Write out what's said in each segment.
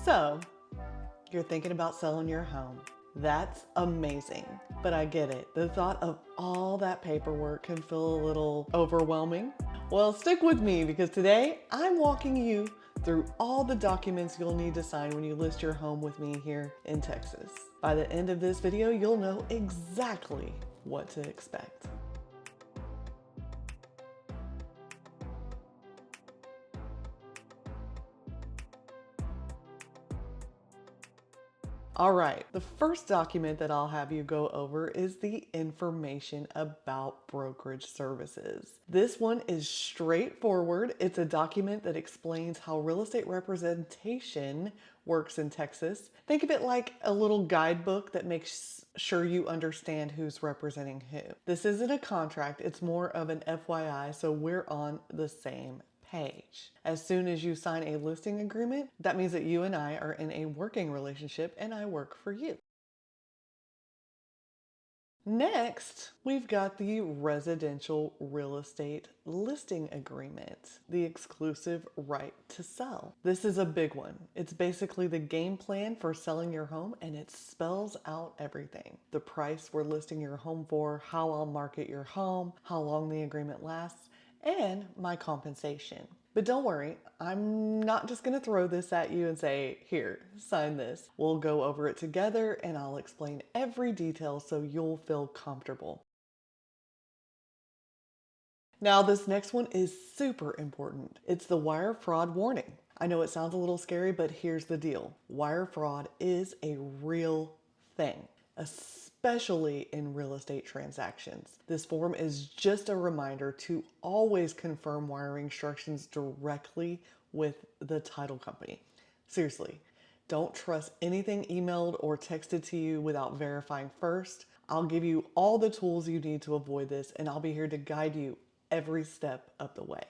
So, you're thinking about selling your home. That's amazing, but I get it. The thought of all that paperwork can feel a little overwhelming. Well, stick with me because today I'm walking you through all the documents you'll need to sign when you list your home with me here in Texas. By the end of this video, you'll know exactly what to expect. All right, the first document that I'll have you go over is the information about brokerage services. This one is straightforward. It's a document that explains how real estate representation works in Texas. Think of it like a little guidebook that makes sure you understand who's representing who. This isn't a contract, it's more of an FYI, so we're on the same page. As soon as you sign a listing agreement, that means that you and I are in a working relationship and I work for you. Next, we've got the residential real estate listing agreement, the exclusive right to sell. This is a big one. It's basically the game plan for selling your home and it spells out everything. The price we're listing your home for, how I'll market your home, how long the agreement lasts, and my compensation. But don't worry, I'm not just going to throw this at you and say, here, sign this. We'll go over it together and I'll explain every detail so you'll feel comfortable. Now, this next one is super important. It's the wire fraud warning. I know it sounds a little scary, but here's the deal. Wire fraud is a real thing, especially in real estate transactions. This form is just a reminder to always confirm wiring instructions directly with the title company. Seriously, don't trust anything emailed or texted to you without verifying first. I'll give you all the tools you need to avoid this, and I'll be here to guide you every step of the way.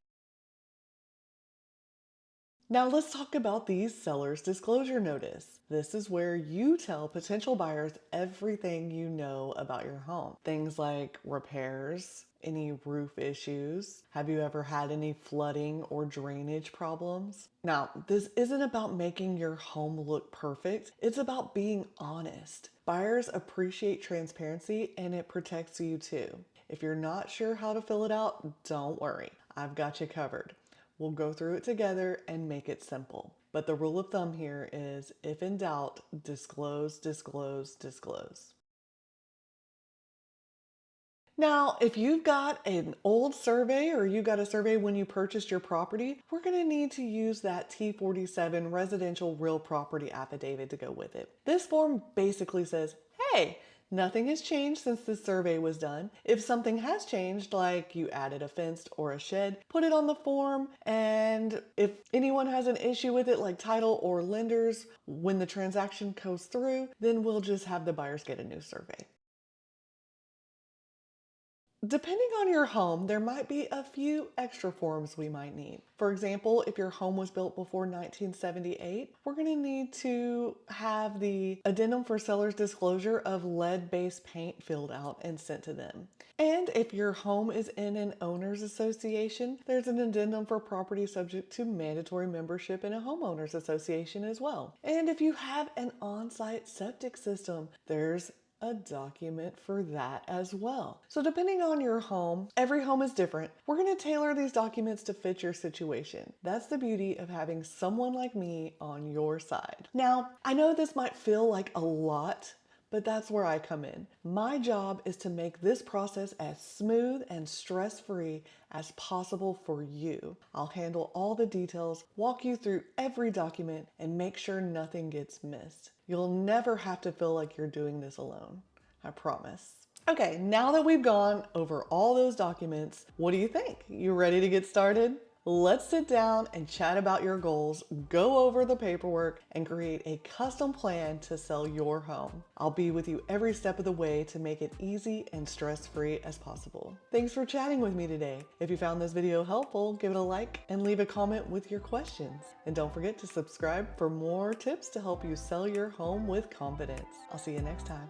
Now let's talk about the seller's disclosure notice. This is where you tell potential buyers everything you know about your home. Things like repairs, any roof issues, have you ever had any flooding or drainage problems? Now, this isn't about making your home look perfect. It's about being honest. Buyers appreciate transparency and it protects you too. If you're not sure how to fill it out, don't worry. I've got you covered. We'll go through it together and make it simple. But the rule of thumb here is if in doubt, disclose, disclose, disclose. Now, if you've got an old survey or you got a survey when you purchased your property, we're going to need to use that T47 Residential Real Property Affidavit to go with it. This form basically says, hey, nothing has changed since the survey was done. If something has changed, like you added a fence or a shed, put it on the form. And if anyone has an issue with it, like title or lenders, when the transaction goes through, then we'll just have the buyers get a new survey. Depending on your home, there might be a few extra forms we might need. For example, if your home was built before 1978, we're going to need to have the addendum for seller's disclosure of lead-based paint filled out and sent to them. And if your home is in an owner's association, there's an addendum for property subject to mandatory membership in a homeowners association as well. And if you have an on-site septic system, there's a document for that as well. So depending on your home, every home is different. We're going to tailor these documents to fit your situation. That's the beauty of having someone like me on your side. Now, I know this might feel like a lot, but that's where I come in. My job is to make this process as smooth and stress-free as possible for you. I'll handle all the details, walk you through every document, and make sure nothing gets missed. You'll never have to feel like you're doing this alone. I promise. Okay, now that we've gone over all those documents, what do you think? You ready to get started? Let's sit down and chat about your goals, go over the paperwork, and create a custom plan to sell your home. I'll be with you every step of the way to make it easy and stress-free as possible. Thanks for chatting with me today. If you found this video helpful, give it a like and leave a comment with your questions. And don't forget to subscribe for more tips to help you sell your home with confidence. I'll see you next time.